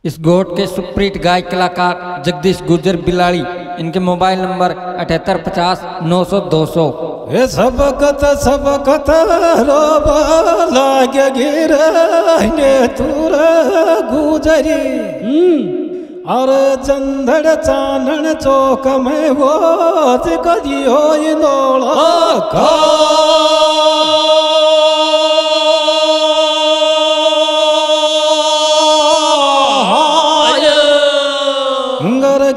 इस गोट के सुप्रीत गायक कलाकार जगदीश गुर्जर बिलाड़ी, इनके मोबाइल नंबर 7850 900 200। हे सबकत रोब लागे गिर ने तूर गुजरी और चंदड़ चानन चौक में वो कदियो इंदोला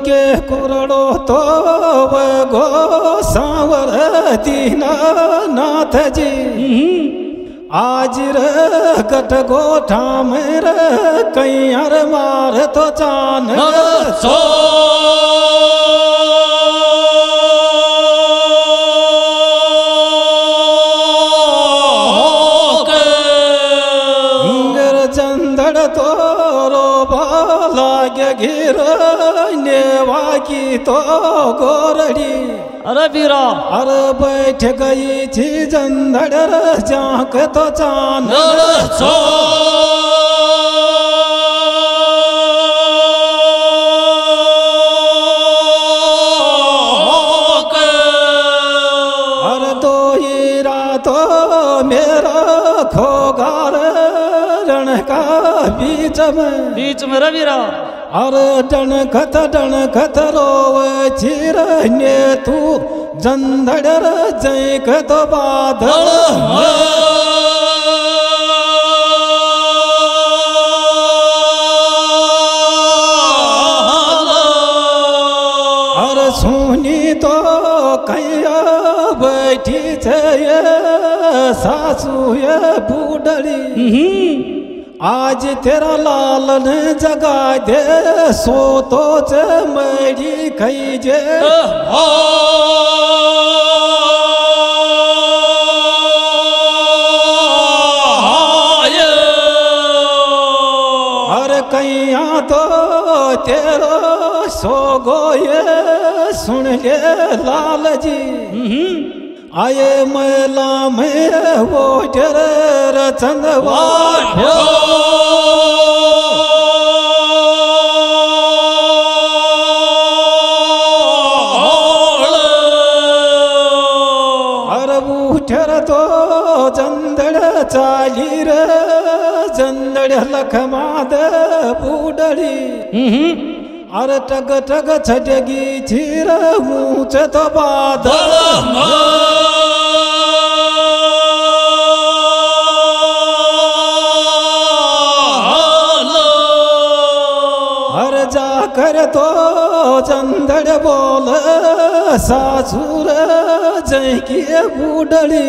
के कुरड़ो तो गो सांवर दीना नाथ जी आज रे गट गोठा मेरे कैयार मार तो चान सो चंदड़ तो लागे गिर नेवा की तो गोरड़ी अरे बीरा अरे बैठ गई थी जंदड़ झांक तो चान सो अरे तो ही रातो मेरा खोगार रण का बीच में रवीरा अरे डणखत रोव चिर ने तू जंदड़ जैक तो बादल अरे सुनी तो कैया बैठी छे सासू ये बूढ़ी आज तेरा लाल ने जगा दे सो तो मेरी खई जे अरे कैया तो तेरो सो गोये सुन ले लाल जी आये मैला में वो तेरे चंदवा अरे उठर तो जंदड़ चाली रे जंदड़ लखमाद बूढ़ी अरे टग छटगी छीर ऊंच तो बादल अरे जाकर तो चंदड़ बोल सासुर जय की बूढ़ी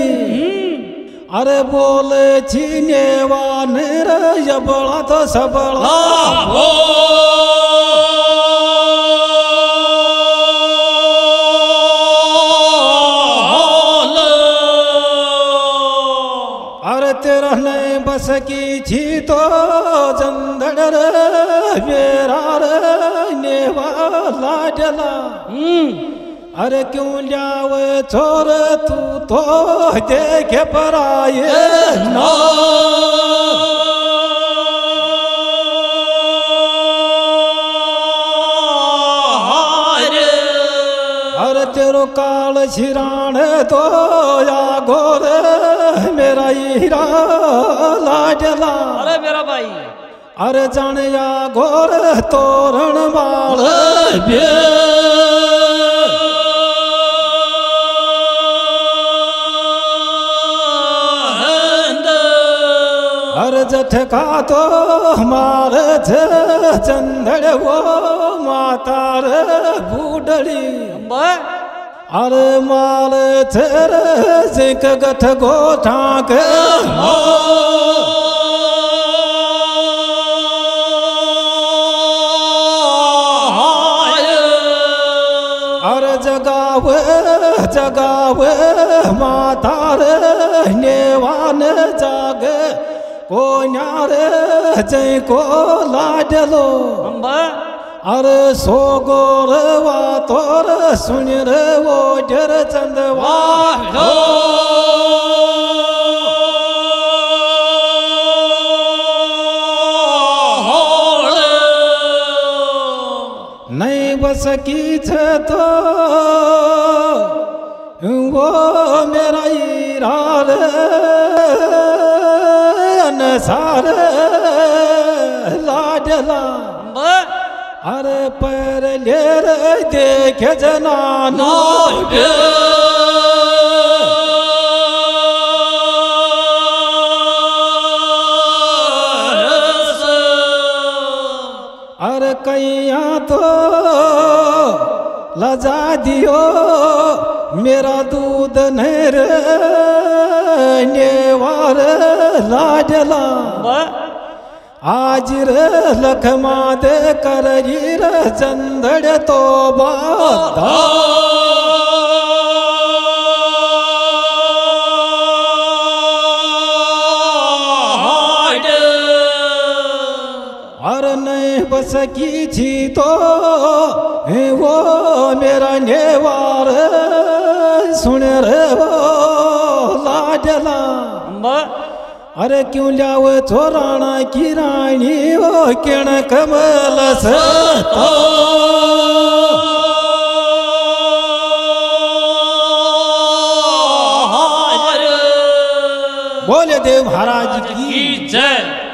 अरे बोले छीनेवान रे बड़ा तो सबड़ा तेरा नहीं बस की छी तो जंदड़ मेरा नेवा लाडला अरे क्यों जावे छोर तू तो देखे पर आए ना अरे तेरो काल छिराण तो या गोरे मेरा हीरा लाडला अरे मेरा भाई अरे जाने या गोर तोरण बाल अरे जठका तो हमारे चंदड़ वो माता रे बूढ़ी अरे माल तेरे जिक गठ गोठा के अरे जगावे माता रे नेवान जागे को न्यारे जय को लाडलो अरे सो गोर वा तोर सुन रे वो जर चंदवा बस की तो वो मेरा इरार अनसार लाडला अरे पर ले देखे जनानो अरे कैया तो लजा दियो मेरा दूध नहीं रे नेवार लाडला आज रे लखमा दे कर रे चंदड़ तो बाधा और नहीं बस की थी तो वो मेरा नेवार सुन रे वो लाडला अरे क्यों लाओ छोराना की रानी वो किण कमल से बोले देव महाराज की जय।